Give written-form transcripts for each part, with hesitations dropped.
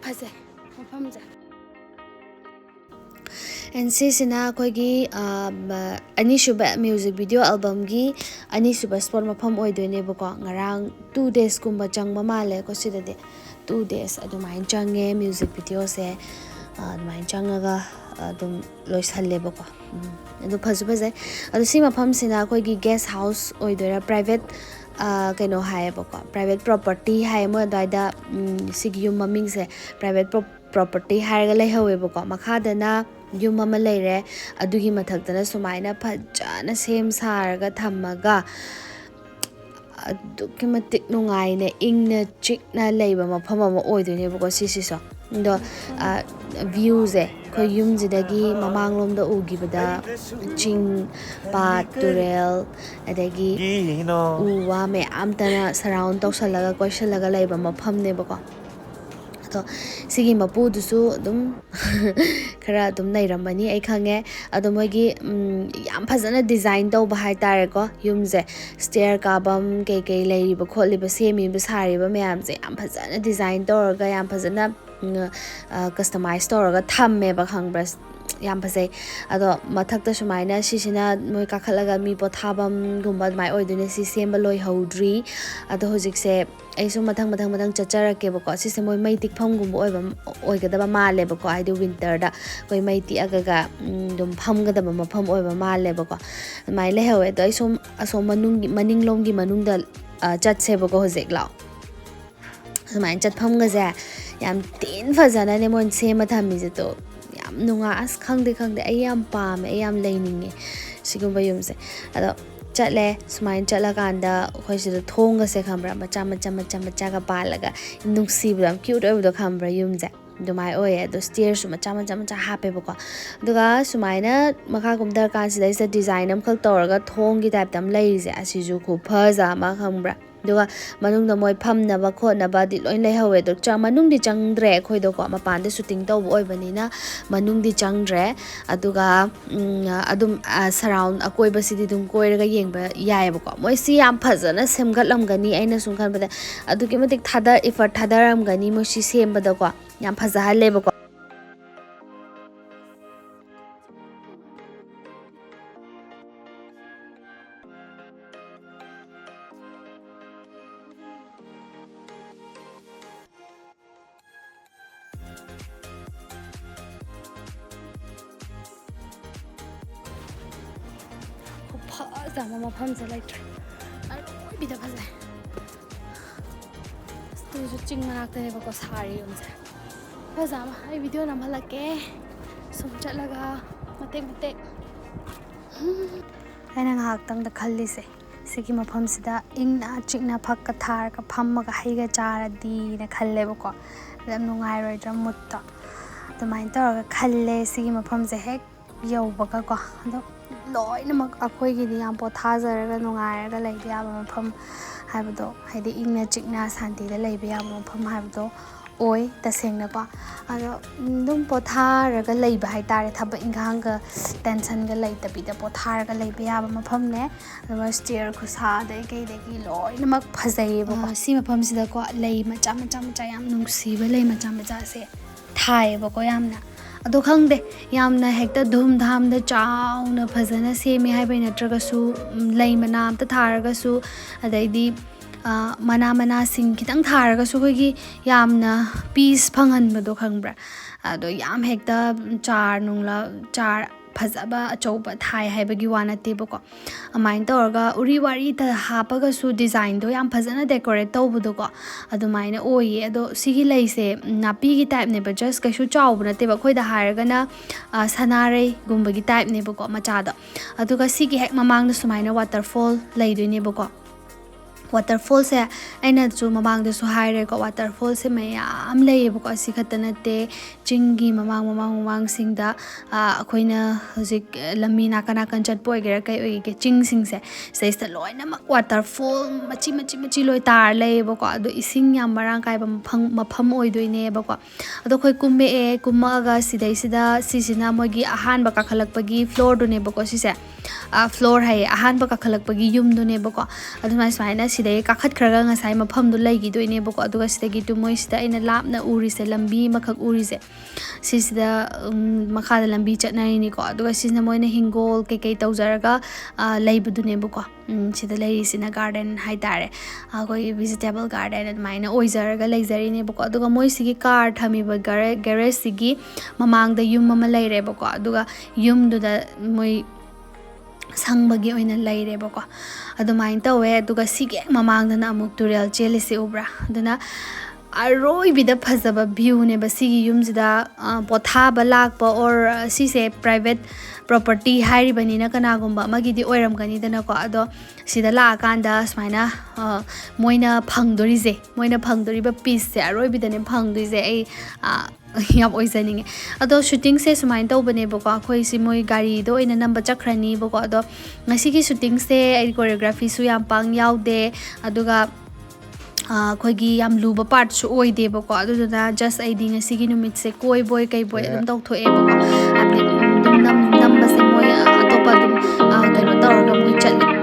ꯐꯖꯩ ꯃꯐꯝꯁꯦ and sisina akoigi anishuba music video album gi anishuba spot mafam oidoine bako ngarang 2 days kumba changba male ko sidade 2 days adumain change music video se adumain changaga adum loisalle bako adu phazu phajai adu si mafam sina akoigi guest house oidora private kaino hai bako private property hai mo daida sigi yum maming se private property haiga laihawe bako makhadana yum ama leire adugi mathakdana sumaina phajana sem saraga thamaga aduki matik nungaine ingna chikna leiba mafam ama oidoine bako sisiso ndo views e ko yum jidagi mamanglomda ugibada ching pat turel adagi uwa me amtana surround tawsalaga koisalaga leiba mafam ne bako to sigi mapu dusu dum khara dum nairamani ai khange ado moigi yam phajana design tawba hai tare ko yumje stair kabam kei leiriba kholiba semi ba sariba mayam je yam phajana design tawraga yam phajana customize tawraga thamme ba khangbra yam phajai ado mathakta sumaina sisina moi kakhalaga mi pothabam gumba mai oidune si semba loi hodri ado hojikse aisu mathang chacharake bako sise moi mai tikpham gumba oigadaba male bako aidu winter da koi mai ti agaga dum phamgadaba mafam oiba male bako mai lehawe do aisu aso maninglomgi manungda chatse bako hojik law sumai chatpham gaja yam tin phajana ne mon sema thami je to yam nunga as khangde ai yam pame ai yam leininge sigumba yumse ado chatle sumain chala kanda khoi sida thonga se khambra macha ga balaga nungsi bram cute oido khambra yumje dumai oye do stairs macha hape bako duga sumaina makha kumdar kan sida is design am khak toraga thongi type tam leise asiju khu phaja ma khambra duga manungda moi phamna ba khona ba di loin leihawe do cha manung di changdre khoi do ko mapan de shooting taw oi banina manung di changdre aduga adum surround akoi ba sidi dum koiraga yengba yai ba ko moi si yam phajana semgatlam gani aina sum khan bada aduki matik thada effort thadaram gani mo si semba da ko yam phaja halle ba ko Phajama mafamse laitre bida phajai stuju ching manakta ne bako sari yumse phajama ai video namhalake sum chatlaga mate aina ngahak da khalli se sigi mafam sida ingna chikna phakka thar ka phammaga haiga charadi na khalle bako lam nungai roidra mutta tumain tawra khalle sigi mafam se hek yaubaga ko ado loinamak akoigidi yam pothajaraga nungairaga leiba yaba mafam haibado haidi ingna chikna santi da leiba yaba mafam haibado oi tasengna ko ado dum potharaga leiba hai tare thaba inghanga tension ga leitabida potharaga leiba yaba mafam ne ado stair khusa dai kai dai loinamak phajai ba si mafam sida ko lei macha yam nungsiba lei macha se thai ba ko yamna ado khangde yamna hekta dhum dham da chauna phajana semi hai bai natraga su lei mana amta tharaga su adaidi mana sing kitang tharaga su gi yamna peace phangan bado khangbra ado yam hekta char phajaba achouba thai haibagi wana tebako amain torga uri wari ta hapaga su design do yam phajana decorate tawbudo ko adumaina oye ado sigi leise napi gi type ne ba just kaisu chawbna teba khoida haraga na sanare gumbagi type ne bako macha do aduga sigi hek mamang na sumaina waterfall leidoine bako waterfall se aina chu mamang de su haire ko waterfall se mayam lei bako si khatana te chingi mamang sing da akoina hojik lamina kana kan chat poi gera kai oi ke ching sing se sta loina mak waterfall machi loi tar lei bako ado ising yam marang kai mafam oi doine bako ado khoi kumma ga sidai sida sisina mogi ahan ba ka khalak pagi floor do ne bako si se floor ꯍꯥꯏꯌꯦ ꯑꯍꯥꯟꯕ ꯀꯥꯈꯠꯂꯛꯄꯒꯤ ꯌꯨꯝꯗꯨꯅꯦꯕꯀꯣ ꯑꯗꯨꯃꯥꯏꯅ ꯁꯨꯃꯥꯏꯅ ꯁꯤꯗꯩ ꯀꯥꯈꯠꯈ꯭ꯔꯒ ꯉꯁꯥꯏ ꯃꯐꯝꯗꯣ ꯂꯩꯈꯤꯗꯣꯏꯅꯦꯕꯀꯣ ꯑꯗꯨꯒ ꯁꯤꯗꯒꯤ ꯃꯣꯏꯁꯤꯗ ꯑꯩꯅ ꯂꯥꯞꯅ ꯎꯔꯤꯁꯦ ꯂꯝꯕꯤ ꯑꯃꯈꯛ ꯎꯔꯤꯁꯦ ꯁꯤꯁꯤꯗ ꯃꯈꯥꯗ ꯂꯝꯕꯤ ꯆꯠꯅꯔꯤꯅꯤꯀꯣ ꯑꯗꯨꯒ ꯁꯤꯁꯤꯅ ꯃꯣꯏꯅ ꯍꯤꯡꯒꯣꯜ ꯀꯩꯀꯩ ꯇꯧꯖꯔꯒ ꯂꯩꯕꯗꯨꯅꯦꯕꯀꯣ ꯁꯤꯗ ꯂꯩꯔꯤꯁꯤꯅ ꯒꯥꯔꯗꯦꯟ ꯍꯥꯏꯇꯥꯔꯦ ꯑꯩꯈꯣꯏꯒꯤ ꯚꯤꯖꯤꯇꯦꯕꯜ ꯒꯥꯔꯗꯦꯟ ꯑꯗꯨꯃꯥꯏꯅ ꯑꯣꯏꯖꯔꯒ ꯂꯩꯖꯔꯤꯅꯦꯕꯀꯣ ꯑꯗꯨꯒ ꯃꯣꯏꯁꯤꯒꯤ ꯀꯥꯔ ꯊꯝꯃꯤꯕ ꯒꯦꯔꯦꯖꯁꯤꯒꯤ ꯃꯃꯥꯡꯗ ꯌꯨꯝ ꯑꯃ ꯂꯩꯔꯦꯕꯀꯣ ꯑꯗꯨꯒ ꯌꯨꯝꯗꯨꯗ ꯃꯣꯏ ꯁꯪꯕꯒꯤ ꯑꯣꯏꯅ ꯂꯩꯔꯦꯕꯀꯣ ꯑꯗꯨꯃꯥꯏꯅ ꯇꯧꯋꯦ ꯑꯗꯨꯒ ꯁꯤꯒꯤ ꯍꯦꯛ ꯃꯃꯥꯡꯗꯅ ꯑꯃꯨꯛ ꯇꯨꯔꯦꯜ ꯆꯦꯜꯂꯤꯁꯦ ꯎꯕ꯭ꯔꯥ ꯑꯗꯨꯅ ꯑꯔꯣꯏꯕꯤꯗ ꯐꯖꯕ ꯚ꯭ꯌꯨꯅꯦꯕ ꯁꯤꯒꯤ ꯌꯨꯝꯁꯤꯗ ꯄꯣꯊꯥꯕ ꯂꯥꯛꯄ ꯑꯣꯔ ꯁꯤꯁꯦ ꯄ꯭ꯔꯥꯏꯚꯦꯠ ꯄ꯭ꯔꯣꯄꯔꯇꯤ ꯍꯥꯏꯔꯤꯕꯅꯤꯅ ꯀꯅꯥꯒꯨꯝꯕ ꯑꯃꯒꯤꯗꯤ ꯑꯣꯏꯔꯝꯒꯅꯤꯗꯅꯀꯣ ꯑꯗꯣ ꯁꯤꯗ ꯂꯥꯛꯑꯀꯥꯟꯗ ꯁꯨꯃꯥꯏꯅ ꯃꯣꯏꯅ ꯐꯪꯗꯣꯔꯤꯕ ꯄꯤꯁꯁꯦ ꯑꯔꯣꯏꯕꯤꯗꯅꯦ ꯐꯪꯗꯣꯏꯁꯦ ꯑꯩ ꯌꯥꯝ ꯑꯣꯏꯖꯅꯤꯡꯉꯦ ꯑꯗꯣ ꯁꯨꯇꯤꯡꯁꯦ ꯁꯨꯃꯥꯏꯅ ꯇꯧꯕꯅꯦꯕꯀꯣ ꯑꯩꯈꯣꯏꯁꯤ ꯃꯣꯏ ꯒꯥꯔꯤꯗ ꯑꯣꯏꯅ ꯅꯝꯕ ꯆꯠꯈ꯭ꯔꯅꯤꯕꯀꯣ ꯑꯗꯣ ꯉꯁꯤꯒꯤ ꯁꯨꯇꯤꯡꯁꯦ ꯑꯩ ꯀꯣꯔꯤꯌꯣꯒ꯭ꯔꯥꯐꯤꯁꯨ ꯌꯥꯝ ꯄꯥꯡ ꯌꯥꯎꯗꯦ ꯑꯗꯨꯒ ꯑꯩꯈꯣꯏꯒꯤ ꯌꯥꯝ ꯂꯨꯕ ꯄꯥꯔꯠꯁꯨ ꯑꯣꯏꯗꯦꯕꯀோ ꯑꯗꯨꯗꯨꯅ ꯖꯁ ꯑꯩꯗꯤ ꯉꯁꯤꯒꯤ ꯅꯨꯃꯤꯠꯁꯦ ꯀꯣꯏꯕꯣꯏ ꯀꯩꯕꯣꯏ ꯑꯗꯨꯝ ꯇꯧꯊꯣꯛꯑꯦꯕꯀꯣ ꯍꯥꯏꯕꯗꯤ ꯑꯗꯨꯝ ꯅꯝꯕꯁꯦ ꯃꯣꯏ ꯑꯇꯣꯞꯄ ꯑꯗꯨꯝ ꯀꯩꯅꯣ ꯇꯧꯔꯒ ꯃꯣꯏ ꯆꯠꯂꯤ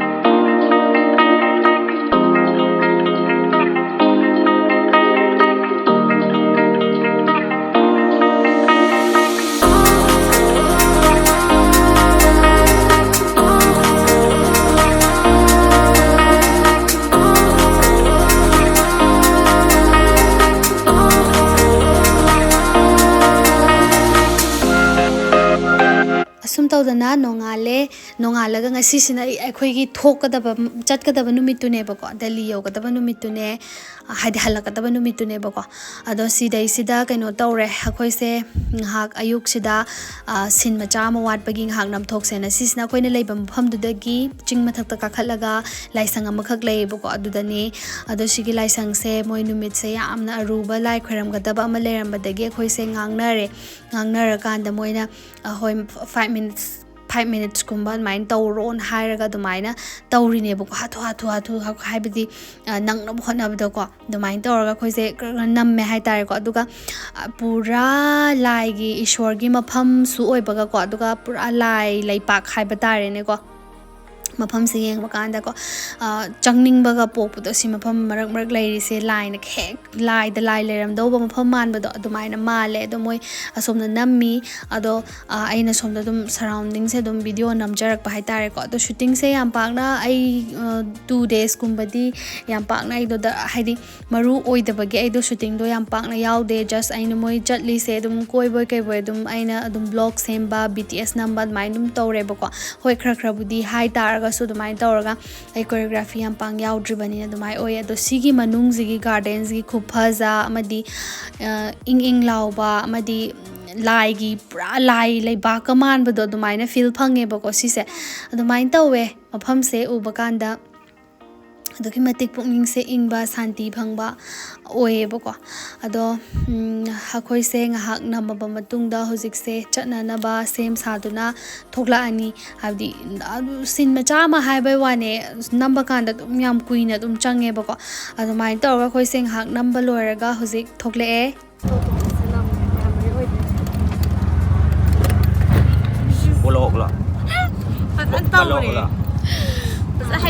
ꯑꯁꯨꯝ ꯇꯧꯗꯅ ꯅꯣꯡꯉꯥꯜꯂꯒ ꯉꯁꯤꯁꯤꯅ ꯑꯩꯈꯣꯏꯒꯤ ꯆꯠꯀꯗꯕ ꯅꯨꯃꯤꯠꯇꯨꯅꯦꯕꯀꯣ ꯗꯦꯜꯂꯤ ꯌꯧꯒꯗꯕ ꯅꯨꯃꯤꯠꯇꯨꯅꯦ ꯍꯥꯏꯗꯤ ꯍꯜꯂꯛꯀꯗꯕ ꯅꯨꯃꯤꯠꯇꯨꯅꯦꯕꯀꯣ ꯑꯗꯣ ꯁꯤꯗꯩꯁꯤꯗ ꯀꯩꯅꯣ ꯇꯧꯔꯦ ꯑꯩꯈꯣꯏꯁꯦ ꯉꯥꯏꯍꯥꯛ ꯑꯌꯨꯛꯁꯤꯗ ꯁꯤꯟ ꯃꯆꯥ ꯑꯃ ꯋꯥꯠꯄꯒꯤ ꯉꯥꯏꯍꯥꯛ ꯅꯝꯊꯣꯛꯁꯦꯅ ꯁꯤꯁꯤꯅ ꯑꯩꯈꯣꯏꯅ ꯂꯩꯕ ꯃꯐꯝꯗꯨꯗꯒꯤ ꯆꯤꯡ ꯃꯊꯛꯇ ꯀꯥꯈꯠꯂꯒ ꯂꯥꯏꯁꯪ ꯑꯃꯈꯛ ꯂꯩꯌꯦꯕꯀோ ꯑꯗꯨꯗꯅꯤ ꯑꯗꯣ ꯁꯤꯒꯤ ꯂꯥꯏꯁꯪꯁꯦ ꯃꯣꯏ ꯅꯨꯃꯤꯠꯁꯦ ꯌꯥꯝꯅ ꯑꯔꯨꯕ ꯂꯥꯏ ꯈꯣꯏꯔꯝꯒꯗꯕ ꯑꯃ ꯂꯩꯔꯝꯕꯗꯒꯤ ꯑꯩꯈꯣꯏꯁꯦ ꯉꯥꯡꯅꯔꯀꯥꯟꯗ ꯃꯣꯏꯅ ꯍꯣꯏ 5 minutes ꯀꯨꯝꯕ ꯑꯗꯨꯃꯥꯏꯅ ꯇꯧꯔꯣꯅ ꯍꯥꯏꯔꯒ ꯑꯗꯨꯃꯥꯏꯅ ꯇꯧꯔꯤꯅꯦꯕꯀꯣ ꯍꯥꯊꯨ ꯍꯥꯏꯕꯗꯤ ꯅꯪꯅꯕ ꯍꯣꯠꯅꯕꯗꯀꯣ ꯑꯗꯨꯃꯥꯏꯅ ꯇꯧꯔꯒ ꯑꯩꯈꯣꯏꯁꯦ ꯅꯝꯃꯦ ꯍꯥꯏꯇꯥꯔꯦꯀꯣ ꯑꯗꯨꯒ ꯄꯨꯔꯥ ꯂꯥꯏꯒꯤ ꯏꯁꯣꯔꯒꯤ ꯃꯐꯝꯁꯨ ꯑꯣꯏꯕꯒꯀꯣ ꯑꯗꯨꯒ ꯄꯨꯔꯥ ꯂꯩꯄꯥꯛ ꯍꯥꯏꯕ ꯇꯥꯔꯦꯅꯦꯀꯣ ꯃꯐꯝꯁꯦ ꯌꯦꯡꯕ ꯀꯥꯟꯗꯀꯣ ꯆꯪꯅꯤꯡꯕꯒ ꯄꯣꯛꯄꯗꯣ ꯁꯤ ꯃꯐꯝ ꯃꯔꯛ ꯂꯩꯔꯤꯁే ꯂꯥꯏꯅ ꯍꯦꯛ ꯂꯥꯏꯗ ꯂꯥꯏ ꯂꯩꯔꯝꯗꯧꯕ ꯃꯐꯝ ꯃꯥꯟꯕꯗꯣ ꯑꯗꯨꯃꯥꯏꯅ ꯃꯥꯜꯂꯦ ꯑꯗꯣ ꯃꯣꯏ ꯑꯁꯣꯝꯗ ꯅꯝꯃꯤ ꯑꯗꯣ ꯑꯩꯅ ꯁꯣꯝꯗ ꯑꯗꯨꯝ ꯁꯔꯥꯎꯟꯗꯤꯡꯁꯦ ꯑꯗꯨꯝ ꯚꯤꯗꯤꯑꯣ ꯅꯝꯖꯔꯛꯄ ꯍꯥꯏꯇꯥꯔꯦꯀꯣ ꯑꯗꯣ ꯁꯨꯇꯤꯡꯁꯦ ꯌꯥꯝ ꯄꯥꯛꯅ ꯑꯩ 2 days ꯌꯥꯝ ꯄꯥꯛꯅ ꯑꯩꯗꯣ ꯍꯥꯏꯗꯤ ꯃꯔꯨ ꯑꯣꯏꯗꯕꯒꯤ ꯑꯩꯗꯣ ꯁꯨꯇꯤꯡꯗꯣ ꯌꯥꯝ ꯄꯥꯛꯅ ꯌꯥꯎꯗꯦ ꯖꯁ ꯑꯩꯅ ꯃꯣꯏ ꯆꯠꯂꯤꯁꯦ ꯑꯗꯨꯝ ꯀꯣꯏꯕꯣꯏ ꯀꯩꯕꯣꯏ ꯑꯗꯨꯝ ꯑꯩꯅ ꯑꯗꯨꯝ ꯕ꯭ꯂꯣꯛ ꯁꯦꯝꯕ BTS ꯅꯝꯕ ꯑꯗꯨꯃꯥꯏꯅ ꯑꯗꯨꯝ ꯇꯧꯔꯦꯕꯀꯣ ꯍꯣꯏ ꯈꯔꯕꯨꯗꯤ ꯍꯥꯏ ꯇꯥꯔꯒꯁꯨ ꯑꯗꯨꯃꯥꯏꯅ ꯇꯧꯔꯒ ꯑꯩ ꯀꯣꯔꯤꯌꯣꯒ꯭ꯔꯥꯐꯤ ꯌꯥꯝ ꯄꯥꯡ ꯌꯥꯎꯗ꯭ꯔꯤꯕꯅꯤꯅ ꯑꯗꯨꯃꯥꯏꯅ ꯑꯣꯏ ꯑꯗꯣ ꯁꯤꯒꯤ ꯃꯅꯨꯡꯁꯤꯒꯤ ꯒꯥꯔꯗꯦꯟꯁꯤꯒꯤ ꯈꯨꯐꯖ ꯑꯃꯗꯤ ꯏꯪ ꯂꯥꯎꯕ ꯑꯃꯗꯤ ꯂꯥꯏꯒꯤ ꯄꯨꯔꯥ ꯂꯩꯕꯥꯛꯀ ꯃꯥꯟꯕꯗꯣ ꯑꯗꯨꯃꯥꯏꯅ ꯐꯤꯜ ꯐꯪꯉꯦꯕꯀꯣ ꯁꯤꯁꯦ ꯑꯗꯨꯃꯥꯏꯅ ꯇꯧꯋꯦ ꯃꯐꯝꯁꯦ ꯎꯕ ꯀꯥꯟꯗ ꯑꯗꯨꯛꯀꯤ ꯃꯇꯤꯛ ꯄꯨꯛꯅꯤꯡꯁꯦ ꯏꯪꯕ ꯁꯥꯟꯇꯤ ꯐꯪꯕ ꯑꯣꯏꯌꯦꯕꯀꯣ ꯑꯗꯣ ꯑꯩꯈꯣꯏꯁꯦ ꯉꯥꯏꯍꯥꯛ ꯅꯝꯃꯕ ꯃꯇꯨꯡꯗ ꯍꯧꯖꯤꯛꯁꯦ ꯆꯠꯅꯅꯕ ꯁꯦꯝ ꯁꯥꯗꯨꯅ ꯊꯣꯛꯂꯛꯑꯅꯤ ꯍꯥꯏꯕꯗꯤ ꯁꯤꯟ ꯃꯆꯥ ꯑꯃ ꯍꯥꯏꯕꯩ ꯋꯥꯅꯦ ꯅꯝꯕ ꯀꯥꯟꯗ ꯑꯗꯨꯝ ꯌꯥꯝ ꯀꯨꯏꯅ ꯑꯗꯨꯝ ꯆꯪꯉꯦꯕꯀோ ꯑꯗꯨꯃꯥꯏꯅ ꯇꯧꯔꯒ ꯑꯩꯈꯣꯏꯁꯦ ꯉꯥꯏꯍꯥꯛ ꯅꯝꯕ ꯂꯣꯏꯔꯒ ꯍꯧꯖꯤꯛ ꯊꯣꯛꯂꯛꯑꯦ Balok lah. Nói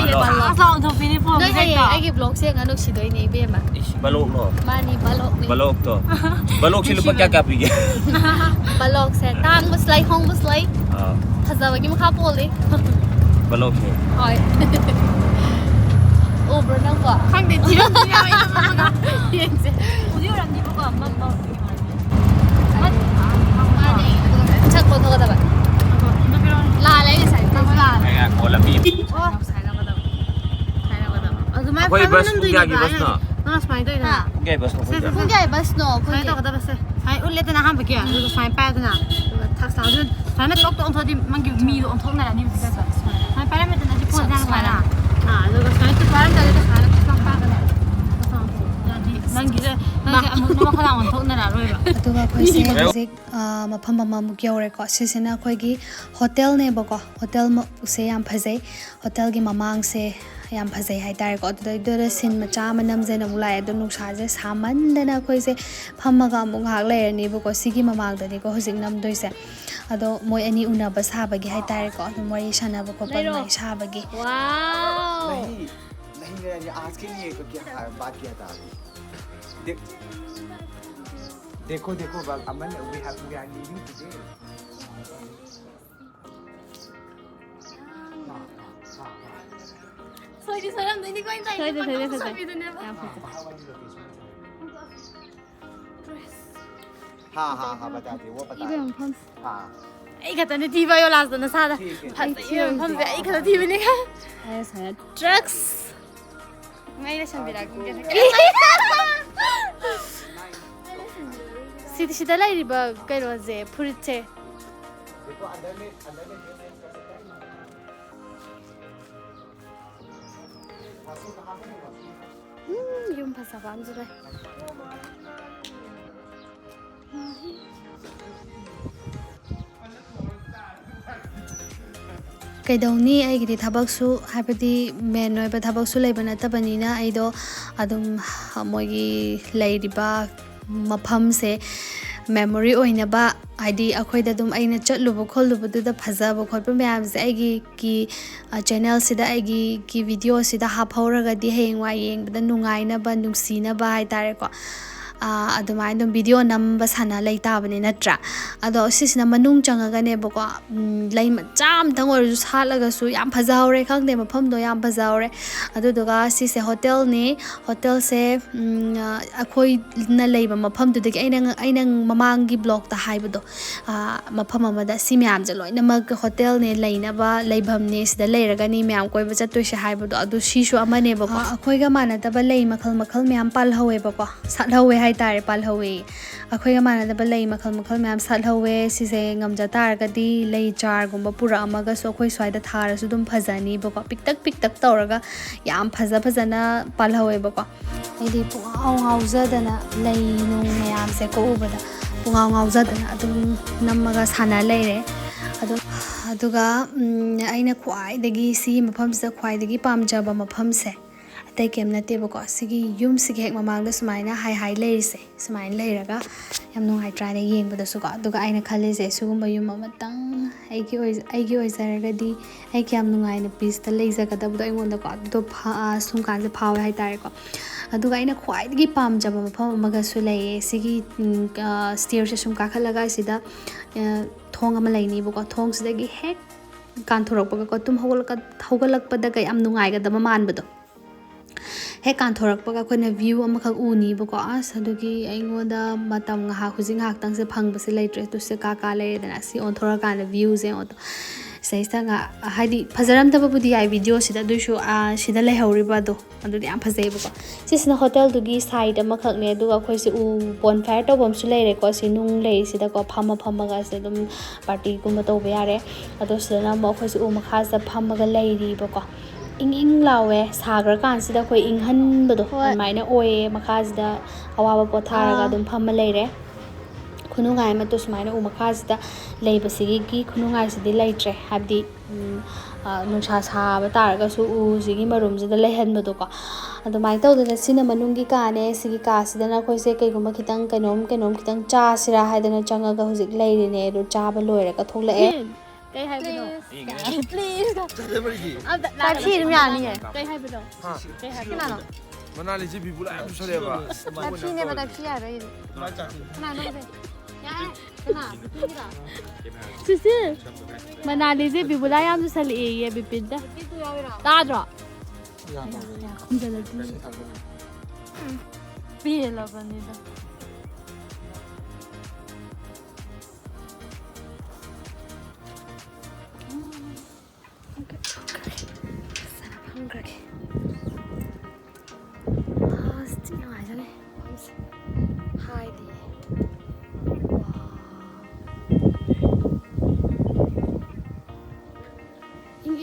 ai blog xe ngắn được xí đấy này bên mà. Balok lo. Mani balok ni. Balok to. Balok sila pagkakapi. Balok xe tang mas lay hong mas lay. Phajaba ki makha pol đi. Balok ni. Oi. Uber nang ba. Khang de chi ram ya ina ma ga. Yen se. Udio ram ni ba ma ma. Mani. Chắc con thôi ba. La lấy cái sải tao la. Ay nga ko labi. Ako'y bus kung gagi bus no. Nas mai doi na. Okay, bus ko ko. Kung jay bus no. Sai to kada bus. Sai ulit na han ba kya. Du sai pa na. Du thak sa du. Sai na tok to on thodi mang gi mi do on thok na ni bi sa. Sai pa na na ji ko na ba na. Du sai to pa na da sai na tok pa ka na. ꯅꯪꯒꯤꯁꯦ ꯑꯃꯨꯛ ꯃꯈꯥ ꯑꯣꯟ ꯊꯣꯛꯅꯔꯔꯣꯏꯕ ꯑꯗꯨꯒ ꯑꯩꯈꯣꯏꯁꯦ ꯍꯧꯖꯤꯛ ꯃꯐꯝ ꯑꯃꯃꯨꯛ ꯌꯧꯔꯦꯀꯣ ꯁꯤꯁꯤꯅ ꯑꯩꯈꯣꯏꯒꯤ ꯍꯣꯇꯦꯜꯅꯦꯕꯀꯣ ꯍꯣꯇꯦꯜꯁꯦ ꯌꯥꯝ ꯐꯖꯩ ꯍꯣꯇꯦꯜꯒꯤ ꯃꯃꯥꯡꯁꯦ ꯌꯥꯝ ꯐꯖꯩ ꯍꯥꯏꯇꯥꯔꯦꯀꯣ ꯑꯗꯨꯗ ꯁꯤꯟ ꯃꯆꯥ ꯑꯃ ꯅꯝꯖꯦꯅ ꯑꯃꯨꯛ ꯂꯥꯛꯑꯦ ꯑꯗꯣ ꯅꯨꯡꯁꯥꯁꯦ ꯁꯥꯃꯟꯗꯅ ꯑꯩꯈꯣꯏꯁꯦ ꯐꯝꯃꯒ ꯑꯃꯨꯛ ꯉꯥꯏꯍꯥꯛ ꯂꯩꯔꯅꯤꯕꯀꯣ ꯁꯤꯒꯤ ꯃꯃꯥꯡꯗꯅꯤꯀꯣ ꯍꯧꯖꯤꯛ ꯅꯝꯗꯣꯏꯁꯦ ꯑꯗꯣ ꯃꯣꯏ ꯑꯅꯤ ꯎꯅꯕ ꯁꯥꯕꯒꯤ ꯍꯥꯏꯇꯥꯔꯦꯀꯣ ꯑꯗꯨꯝ ꯋꯥꯔꯤ ꯁꯥꯟꯅꯕ ꯈꯣꯠꯄ ꯑꯗꯨꯃꯥꯏꯅ ꯁꯥꯕꯒꯤ नहीं आज के लिए तो क्या बात किया था देखो देखो अमन we are leaving today 소리 사람들이 거의 다 이거 हाँ बताते वो बता हाँ ꯑꯩ ꯈꯛꯇꯅꯦ ꯊꯤꯕ ꯌꯣ ꯂꯥꯁꯇ ꯅꯁꯥꯗ ꯐꯖꯩ ꯃꯐꯝꯁꯦ ꯑꯩ ꯈꯛꯇ ꯊꯤꯕꯅꯦ ꯗ꯭ꯔꯛꯁ ꯉꯩꯅ ꯁꯟꯕꯤꯔꯛꯀꯦ ꯁꯤꯗ ꯂꯩꯔꯤꯕ ꯀꯩꯅꯣꯁꯦ ꯐꯨꯔꯤꯠꯁꯦ देखो अंदर में ड्रेस कर सकता है ना ꯌꯨꯝ ꯐꯖꯕ ꯑꯃꯁꯨ ꯂꯩ ꯀꯩꯗꯧꯅꯤ ꯑꯩꯒꯤꯗꯤ ꯊꯕꯛꯁꯨ ꯍꯥꯏꯕꯗꯤ ꯃꯦꯟ ꯑꯣꯏꯕ ꯊꯕꯛꯁꯨ ꯂꯩꯕ ꯅꯠꯇꯕꯅꯤꯅ ꯑꯩꯗꯣ ꯑꯗꯨꯝ ꯃꯣꯏꯒꯤ ꯂꯩꯔꯤꯕ ꯃꯐꯝꯁꯦ ꯃꯦꯃꯣꯔꯤ ꯑꯣꯏꯅꯕ ꯍꯥꯏꯗꯤ ꯑꯩꯈꯣꯏꯗ ꯑꯗꯨꯝ ꯑꯩꯅ ꯆꯠꯂꯨꯕ ꯈꯣꯠꯂꯨꯕꯗꯨꯗ ꯐꯖꯕ ꯈꯣꯠꯄ ꯃꯌꯥꯝꯁꯦ ꯑꯩꯒꯤ ꯆꯦꯅꯦꯜꯁꯤꯗ ꯑꯩꯒꯤ ꯚꯤꯗꯤꯑꯣꯁꯤꯗ ꯍꯥꯞꯍꯧꯔꯒꯗꯤ ꯍꯌꯦꯡꯋꯥꯏ ꯌꯦꯡꯕꯗ ꯅꯨꯡꯉꯥꯏꯅꯕ ꯅꯨꯡꯁꯤꯅꯕ ꯍꯥꯏꯇꯥꯔꯦꯀꯣ ꯑꯗꯨꯃꯥꯏꯅ ꯑꯗꯨꯝ ꯚꯤꯗꯤꯑꯣ ꯅꯝꯕ ꯁꯥꯟꯅ ꯂꯩ ꯇꯥꯕꯅꯤ ꯅꯠꯇ꯭ꯔꯥ ꯑꯗꯣ ꯁꯤꯁꯤꯅ ꯃꯅꯨꯡ ꯆꯪꯉꯒꯅꯦꯕꯀꯣ ꯂꯩ ꯃꯆꯥ ꯑꯃꯇꯪ ꯑꯣꯏꯔꯁꯨ ꯁꯥꯠꯂꯒꯁꯨ ꯌꯥꯝ ꯐꯖꯍꯧꯔꯦ ꯈꯪꯗꯦ ꯃꯐꯝꯗꯣ ꯌꯥꯝ ꯐꯖꯍꯧꯔꯦ ꯑꯗꯨꯗꯨꯒ ꯁꯤꯁꯦ ꯍꯣꯇꯦꯜꯅꯤ ꯍꯣꯇꯦꯜꯁꯦ ꯑꯩꯈꯣꯏꯅ ꯂꯩꯕ ꯃꯐꯝꯗꯨꯗꯒꯤ ꯑꯩꯅ ꯃꯃꯥꯡꯒꯤ ꯕ꯭ꯂꯣꯛꯇ ꯍꯥꯏꯕꯗꯣ ꯃꯐꯝ ꯑꯃꯗ ꯁꯤ ꯃꯌꯥꯝꯁꯦ ꯂꯣꯏꯅꯃꯛ ꯍꯣꯇꯦꯜꯅꯦ ꯂꯩꯅꯕ ꯂꯩꯐꯝꯅꯦ ꯁꯤꯗ ꯂꯩꯔꯒꯅꯤ ꯃꯌꯥꯝ ꯀꯣꯏꯕ ꯆꯠꯇꯣꯏꯁꯦ ꯍꯥꯏꯕꯗꯣ ꯑꯗꯨ ꯁꯤꯁꯨ ꯑꯃꯅꯦꯕꯀꯣ ꯑꯩꯈꯣꯏꯒ ꯃꯥꯟꯅꯗꯕ ꯂꯩ ꯃꯈꯜ ꯃꯌꯥꯝ ꯄꯥꯜꯍꯧꯋꯦꯕꯀꯣ ꯁꯥꯠꯍꯧꯋꯦ ꯍꯥꯏꯇꯥꯔꯦ ꯄꯥꯜꯍꯧꯋꯦ ꯑꯩꯈꯣꯏꯒ ꯃꯥꯟꯅꯗꯕ ꯂꯩ ꯃꯈꯜ ꯃꯌꯥꯝ ꯁꯥꯠꯍꯧꯋꯦ ꯁꯤꯁే ꯉꯝꯖ ꯇꯥꯔꯒꯗꯤ ꯂꯩ ꯆꯥꯔꯒꯨꯝꯕ ꯄꯨꯔꯛꯑꯃꯒꯁꯨ ꯑꯩꯈꯣꯏ ꯁ꯭ꯋꯥꯏꯗ ꯊꯥꯔꯁꯨ ꯑꯗꯨꯝ ꯐꯖꯅꯤꯕꯀꯣ ꯄꯤꯛꯇꯛ ꯇꯧꯔꯒ ꯌꯥꯝ ꯐꯖꯅ ꯄꯥꯜꯍꯧꯋꯦꯕꯀꯣ ꯑꯩꯗꯤ ꯄꯨꯡꯉꯥꯎ ꯉꯥꯎꯖꯗꯅ ꯂꯩ ꯅꯨꯡ ꯃꯌꯥꯝꯁꯦ ꯎꯕꯗ ꯄꯨꯡꯉꯥꯎ ꯉꯥꯎꯖꯗꯅ ꯑꯗꯨꯝ ꯅꯝꯃꯒ ꯁꯥꯟꯅ ꯂꯩꯔꯦ ꯑꯗꯨꯒ ꯑꯩꯅ ꯈ꯭ꯋꯥꯏꯗꯒꯤ ꯁꯤꯒꯤ ꯃꯐꯝꯁꯤꯗ ꯈ꯭ꯋꯥꯏꯗꯒꯤ ꯄꯥꯝꯖꯕ ꯃꯐꯝꯁꯦ ꯑꯇꯩ ꯀꯩꯝ ꯅꯠꯇꯦꯕꯀꯣ ꯁꯤꯒꯤ ꯌꯨꯝꯁꯤꯒꯤ ꯍꯦꯛ ꯃꯃꯥꯡꯗ ꯁꯨꯃꯥꯏꯅ ꯍꯥꯏ ꯂꯩꯔꯤꯁꯦ ꯁꯨꯃꯥꯏꯅ ꯂꯩꯔꯒ ꯌꯥꯝ ꯅꯨꯡꯉꯥꯏꯇ꯭ꯔꯥꯅꯦ ꯌꯦꯡꯕꯗꯁꯨꯀꯣ ꯑꯗꯨꯒ ꯑꯩꯅ ꯈꯜꯂꯤꯁꯦ ꯁꯤꯒꯨꯝꯕ ꯌꯨꯝ ꯑꯃꯇꯪ ꯑꯩꯒꯤ ꯑꯣꯏꯖꯔꯒꯗꯤ ꯑꯩ ꯀꯌꯥꯝ ꯅꯨꯡꯉꯥꯏꯅ ꯄꯤꯁꯇ ꯂꯩꯖꯒꯗꯕꯗꯣ ꯑꯩꯉꯣꯟꯗꯀꯣ ꯑꯗꯨꯗꯣ ꯁꯨꯝ ꯀꯥꯟꯁꯦ ꯐꯥꯎꯋꯦ ꯍꯥꯏꯇꯥꯔꯦꯀꯣ ꯑꯗꯨꯒ ꯑꯩꯅ ꯈ꯭ꯋꯥꯏꯗꯒꯤ ꯄꯥꯝꯖꯕ ꯃꯐꯝ ꯑꯃꯒꯁꯨ ꯂꯩꯌꯦ ꯁꯤꯒꯤ ꯁ꯭ꯇꯦꯌꯔꯁꯦ ꯁꯨꯝ ꯀꯥꯈꯠꯂꯒ ꯑꯁꯤꯗ ꯊꯣꯡ ꯑꯃ ꯂꯩꯅꯤꯕꯀꯣ ꯊꯣꯡꯁꯤꯗꯒꯤ ꯍꯦꯛ ꯀꯥꯟꯊꯣꯔꯛꯄꯒꯀꯣ ꯇꯨꯝ ꯍꯧꯒꯠꯂꯛꯄꯗꯒ ꯌꯥꯝ ꯅꯨꯡꯉꯥꯏꯒꯗꯕ ꯃꯥꯟꯕꯗꯣ ꯍꯦꯛ ꯀꯥꯟꯊꯣꯔꯛꯄꯒ ꯑꯩꯈꯣꯏꯅ ꯚ꯭ꯌꯨ ꯑꯃꯈꯛ ꯎꯅꯤꯕꯀꯣ ꯑꯗꯨꯒꯤ ꯑꯩꯉꯣꯟꯗ ꯃꯇꯝ ꯍꯧꯖꯤꯛ ꯉꯥꯏꯍꯥꯛꯇꯪꯁꯦ ꯐꯪꯕꯁꯦ ꯂꯩꯇ꯭ꯔꯦ ꯑꯗꯨ ꯁꯤ ꯀꯥ ꯂꯩꯔꯦꯗꯅ ꯁꯤ ꯑꯣꯟꯊꯣꯔꯛꯀꯥꯟꯗ ꯚ꯭ꯌꯨꯁꯦ ꯁꯤꯗꯩꯁꯤꯗ ꯍꯥꯏꯗꯤ ꯐꯖꯔꯝꯗꯕꯕꯨꯗꯤ ꯌꯥꯏ ꯚꯤꯗꯤꯑꯣꯁꯤꯗ ꯑꯗꯨꯏꯁꯨ ꯁꯤꯗ ꯂꯩꯍꯧꯔꯤꯕ ꯑꯗꯨꯗꯤ ꯌꯥꯝ ꯐꯖꯩꯕꯀꯣ ꯁꯤꯁꯤꯅ ꯍꯣꯇꯦꯜꯗꯨꯒꯤ ꯁꯥꯏഡ് ꯑꯃꯈꯛꯅꯦ ꯑꯗꯨꯒ ꯑꯩꯈꯣꯏꯁꯦ ꯕꯣꯟ ꯐꯥꯌꯔ ꯇꯧꯐꯝꯁꯨ ꯂꯩꯔꯦꯀꯣ ꯁꯤ ꯅꯨꯡ ꯂꯩꯔꯤꯁꯤꯗꯀꯣ ꯐꯝꯃꯒ ꯁꯤꯗ ꯑꯗꯨꯝ ꯄꯥꯔꯇꯤꯒꯨꯝꯕ ꯇꯧꯕ ꯌꯥꯔꯦ ꯑꯗꯣ ꯁꯤꯗꯅ ꯑꯃꯨꯛ ꯑꯩꯈꯣꯏꯁꯦ ꯃꯈꯥꯁꯤꯗ ꯐꯝꯃꯒ ꯂꯩꯔꯤꯕꯀꯣ ꯏꯪ ꯂꯥꯎꯋꯦ ꯁꯥꯈ꯭ꯔꯀꯥꯟꯁꯤꯗ ꯑꯩꯈꯣꯏ ꯏꯪꯍꯟꯕꯗꯣ ꯑꯗꯨꯃꯥꯏꯅ ꯑꯣꯏꯌꯦ ꯃꯈꯥꯁꯤꯗ ꯑꯋꯥꯕ ꯄꯣꯊꯥꯔꯒ ꯑꯗꯨꯝ ꯐꯝꯃ ꯂꯩꯔꯦ ꯈꯨꯅꯨꯡꯉꯥꯏ ꯑꯃꯇ ꯁꯨꯃꯥꯏꯅ ꯃꯈꯥꯁꯤꯗ ꯂꯩꯕꯁꯤꯒꯤ ꯈꯨꯅꯨꯡꯉꯥꯏꯁꯤꯗꯤ ꯂꯩꯇ꯭ꯔꯦ ꯍꯥꯏꯕꯗꯤ ꯅꯨꯡꯁꯥ ꯁꯥꯕ ꯇꯥꯔꯒꯁꯨ ꯎꯁꯤꯒꯤ ꯃꯔꯨꯝꯁꯤꯗ ꯂꯩꯍꯟꯕꯗꯣꯀꯣ ꯑꯗꯨꯃꯥꯏꯅ ꯇꯧꯗꯅ ꯁꯤꯅ ꯃꯅꯨꯡꯒꯤ ꯀꯥꯅꯦ ꯁꯤꯒꯤ ꯀꯥꯁꯤꯗꯅ ꯑꯩꯈꯣꯏꯁꯦ ꯀꯩꯒꯨꯝꯕ ꯈꯤꯇꯪ ꯀꯩꯅꯣꯝ ꯈꯤꯇꯪ ꯆꯥꯁꯤꯔꯥ ꯍꯥꯏꯗꯅ ꯆꯪꯉꯒ ꯍꯧꯖꯤꯛ ꯂꯩꯔꯤꯅꯦ ꯑꯗꯨ ꯆꯥꯕ ꯂꯣꯏꯔꯒ ꯊꯣꯛꯂꯛꯑꯦ ꯀꯩ ꯍꯥꯏꯕꯅꯣ ꯄ꯭ꯂꯤꯖ ꯄꯥꯔꯇꯤ ꯑꯗꯨꯝ ꯌꯥꯅꯤꯌꯦ ꯀꯩ ꯍꯥꯏꯕꯅꯣ ꯀꯩ ꯍꯥꯏꯕꯅꯣ ꯃꯅꯥꯂꯤꯁꯤ ꯕꯤꯕꯨꯂꯥ ꯌꯥꯝ ꯆꯨꯁꯜꯂꯦꯕ ꯄꯦꯞꯁꯤꯅꯦꯕ ꯄꯦꯞꯁꯤ ꯌꯥꯔꯣꯏ ꯀꯅꯥꯅꯣ ꯀꯅꯥ ꯁꯤꯁꯤ ꯃꯅꯥꯂꯤꯁꯦ ꯕꯤꯕꯨꯂꯥ ꯌꯥꯝ ꯆꯨꯁꯜꯂꯛꯑꯦꯌꯦ ꯕꯤꯄꯤꯟꯗ ꯇꯥꯗ꯭ꯔꯣ ꯄꯦꯜꯂꯕꯅꯤꯗ ꯐꯝꯈ꯭ꯔꯒꯦ ꯁꯤ ꯅꯨꯡꯉꯥꯏꯖꯅꯦ ꯍꯥꯏꯗꯤ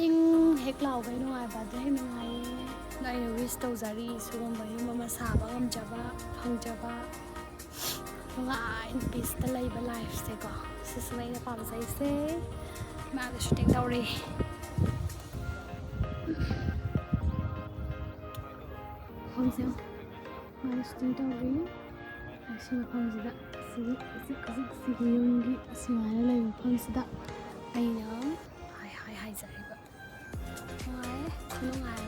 ꯏꯪ ꯍꯦꯛ ꯂꯥꯎꯕꯩ ꯅꯨꯡꯉꯥꯏꯕ ꯑꯗꯨ ꯍꯦꯛ ꯅꯨꯡꯉꯥꯏꯌꯦ ꯁꯤꯅ ꯑꯩꯅ ꯋꯤꯁ ꯇꯧꯖꯔꯤ ꯁꯤꯒꯨꯝꯕ ꯌꯨꯝ ꯑꯃ ꯁꯥꯕ ꯉꯝꯖꯕ ꯐꯪꯖꯕ ꯅꯨꯡꯉꯥꯏꯅ ꯄꯤꯁꯇ ꯂꯩꯕ ꯂꯥꯏꯐꯁꯦꯀꯣ ꯁꯤꯁꯤꯅ ꯑꯩꯅ ꯄꯥꯝꯖꯩꯁꯦ ꯃꯥꯒ ꯁꯨꯇꯤꯡ ꯇꯧꯔꯤ ꯃꯐꯝꯁꯦ ꯃꯥꯒ ꯁꯨꯇꯤꯡ ꯇꯧꯔꯤ ꯁꯤ ꯃꯐꯝꯁꯤꯗ ꯁꯤꯒꯤ ꯌꯨꯝꯒꯤ ꯁꯨꯃꯥꯏꯅ ꯂꯩꯕ ꯃꯐꯝꯁꯤꯗ ꯑꯩꯅ ꯍꯥꯏꯖꯔꯤꯕ ꯅꯨꯡꯉꯥꯏ ꯈꯨꯅꯨꯡꯉꯥꯏ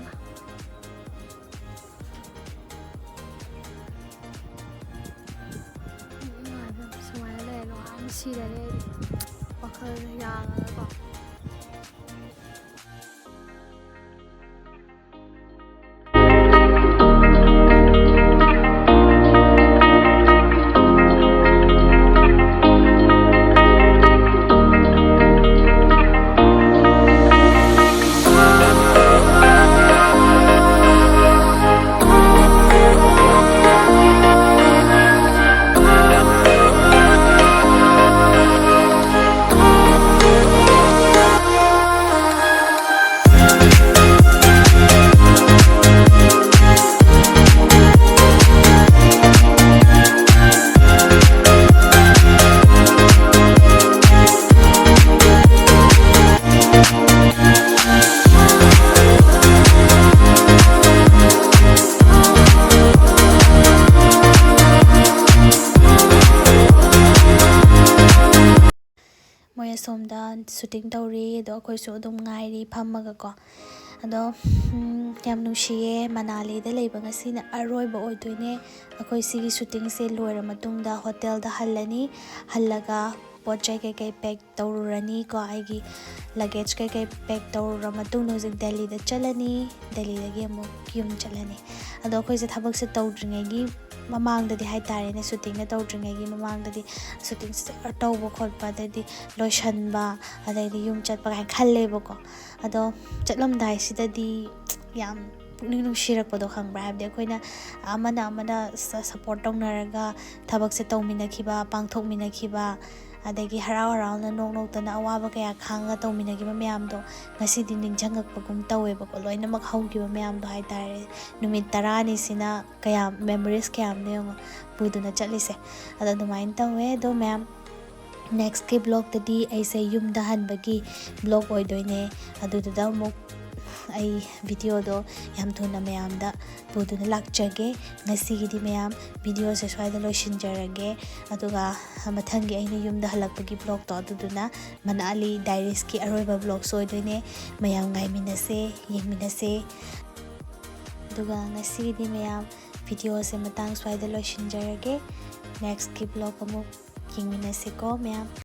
ꯑꯃ ꯅꯨꯡꯉꯥꯏꯕ ꯁꯨꯃꯥꯏꯅ ꯂꯩꯔ ꯅꯨꯡꯉꯥꯏꯅ ꯁꯤꯔꯅꯤ ꯑꯩꯗꯤ ꯋꯥꯈꯜꯁꯦ ꯌꯥꯡꯉꯒꯀꯣ ꯃꯣꯏ ꯑꯁꯣꯝꯗ ꯁꯨꯇꯤꯡ ꯇꯧꯔꯤ ꯑꯗꯣ ꯑꯩꯈꯣꯏꯁꯨ ꯑꯗꯨꯝ ꯉꯥꯏꯔꯤ ꯐꯝꯃꯒꯀꯣ ꯑꯗꯣ ꯌꯥꯝ ꯅꯨꯡꯁꯤꯌꯦ ꯃꯅꯥꯂꯤꯗ ꯂꯩꯕ ꯉꯁꯤꯅ ꯑꯔꯣꯏꯕ ꯑꯣꯏꯗꯣꯏꯅꯦ ꯑꯩꯈꯣꯏ ꯁꯤꯒꯤ ꯁꯨꯇꯤꯡꯁꯦ ꯂꯣꯏꯔ ꯃꯇꯨꯡꯗ ꯍꯣꯇꯦꯜꯗ ꯍꯜꯂꯒ ꯄꯣꯠ ꯆꯩ ꯀꯩꯀꯩ ꯄꯦꯛ ꯇꯧꯔꯨꯔꯅꯤ ꯀꯣ ꯑꯩꯒꯤ ꯂꯒꯦꯖ ꯀꯩꯀꯩ ꯄꯦꯛ ꯇꯧꯔꯨꯔ ꯃꯇꯨꯡꯗ ꯍꯧꯖꯤꯛ ꯗꯦꯜꯂꯤꯗ ꯆꯠꯂꯅꯤ ꯗꯦꯜꯂꯤꯗꯒꯤ ꯑꯃꯨꯛ ꯌꯨꯝ ꯆꯠꯂꯅꯤ ꯑꯗꯣ ꯑꯩꯈꯣꯏꯁꯦ ꯊꯕꯛꯁꯦ ꯇꯧꯗ꯭ꯔꯤꯉꯩꯒꯤ ꯃꯃꯥꯡꯗꯗꯤ ꯍꯥꯏꯇꯥꯔꯦꯅꯦ ꯁꯨꯇꯤꯡꯒ ꯇꯧꯗ꯭ꯔꯤꯉꯩꯒꯤ ꯃꯃꯥꯡꯗꯗꯤ ꯁꯨꯇꯤꯡꯁꯦ ꯇꯧꯕ ꯈꯣꯠꯄ ꯑꯗꯩꯗꯤ ꯂꯣꯏꯁꯟꯕ ꯑꯗꯩꯗꯤ ꯌꯨꯝ ꯆꯠꯄ ꯀꯥꯏꯅ ꯈꯜꯂꯦꯕꯀꯣ ꯑꯗꯣ ꯆꯠꯂꯝꯗꯥꯏꯁꯤꯗꯗꯤ ꯌꯥꯝ ꯄꯨꯛꯅꯤꯡ ꯅꯨꯡꯁꯤꯔꯛꯄꯗꯣ ꯈꯪꯕ꯭ꯔꯥ ꯍꯥꯏꯕꯗꯤ ꯑꯩꯈꯣꯏꯅ ꯑꯃꯅ ꯁꯞꯄꯣꯔꯠ ꯇꯧꯅꯔꯒ ꯊꯕꯛꯁꯦ ꯇꯧꯃꯤꯟꯅꯈꯤꯕ ꯄꯥꯡꯊꯣꯛꯃꯤꯟꯅꯈꯤꯕ ꯑꯗꯒꯤ ꯍꯔꯥꯎ ꯍꯔꯥꯎꯅ ꯅꯣꯛꯇꯅ ꯑꯋꯥꯕ kaya ꯈꯥꯡꯉꯒ ꯇꯧꯃꯤꯟꯅꯈꯤꯕ ꯃꯌꯥꯝꯗꯣ ꯉꯁꯤꯗꯤ ꯅꯤꯡꯁꯤꯡꯉꯛꯄꯒꯨꯝ ꯇꯧꯋꯦꯕꯀꯣ ꯂꯣꯏꯅꯃꯛ ꯍꯧꯈꯤꯕ ꯃꯌꯥꯝꯗꯣ ꯍꯥꯏꯇꯥꯔꯦ ꯅꯨꯃꯤꯠ 10ꯁꯤꯅ ꯀꯌꯥ ꯃꯦꯃꯣꯔꯤꯁ ꯀꯌꯥꯝꯅꯣ ꯌꯦꯡꯉꯣ ꯄꯨꯗꯨꯅ ꯆꯠꯂꯤꯁꯦ ꯑꯗꯣ ꯑꯗꯨꯃꯥꯏꯅ ꯇꯧꯋꯦ ꯑꯗꯣ ꯃꯌꯥꯝ ꯅꯦꯛꯁꯀꯤ ꯕ꯭ꯂꯣꯛꯇꯗꯤ ꯑꯩꯁꯦ ꯌꯨꯝꯗ ꯍꯟꯕꯒꯤ ꯕ꯭ꯂꯣꯛ ꯑꯣꯏꯗꯣꯏꯅꯦ ꯑꯗꯨꯗꯨꯗ ꯑꯃꯨꯛ ꯑꯩ ꯚꯤꯗꯤꯑꯣꯗꯣ ꯌꯥꯝ ꯊꯨꯅ ꯃꯌꯥꯝꯗ ꯄꯨꯗꯨꯅ ꯂꯥꯛꯆꯒꯦ ꯉꯁꯤꯒꯤꯗꯤ ꯃꯌꯥꯝ ꯚꯤꯗꯤꯑꯣꯁꯦ ꯁ꯭ꯋꯥꯏꯗ ꯂꯣꯏꯁꯤꯟꯖꯔꯒꯦ ꯑꯗꯨꯒ ꯃꯊꯪꯒꯤ ꯑꯩꯅ ꯌꯨꯝꯗ ꯍꯜꯂꯛꯄꯒꯤ ꯕ꯭ꯂꯣꯛꯇꯣ ꯑꯗꯨꯗꯨꯅ ꯃꯅꯥꯂꯤ ꯗꯥꯏꯔꯤꯁꯀꯤ ꯑꯔꯣꯏꯕ ꯕ꯭ꯂꯣꯛꯁꯨ ꯑꯣꯏꯗꯣꯏꯅꯦ ꯃꯌꯥꯝ ꯉꯥꯏꯃꯤꯟꯅꯁꯦ ꯌꯦꯡꯃꯤꯟꯅꯁꯦ ꯑꯗꯨꯒ ꯉꯁꯤꯒꯤꯗꯤ ꯃꯌꯥꯝ ꯚꯤꯗꯤꯑꯣꯁꯦ ꯃꯇꯥꯡ ꯁ꯭ꯋꯥꯏꯗ ꯂꯣꯏꯁꯤꯟꯖꯔꯒꯦ ꯅꯦꯛꯁꯀꯤ ꯕ꯭ꯂꯣꯛ ꯑꯃꯨꯛ ꯌꯦꯡꯃꯤꯟꯅꯁꯦꯀꯣ ꯃꯌꯥꯝ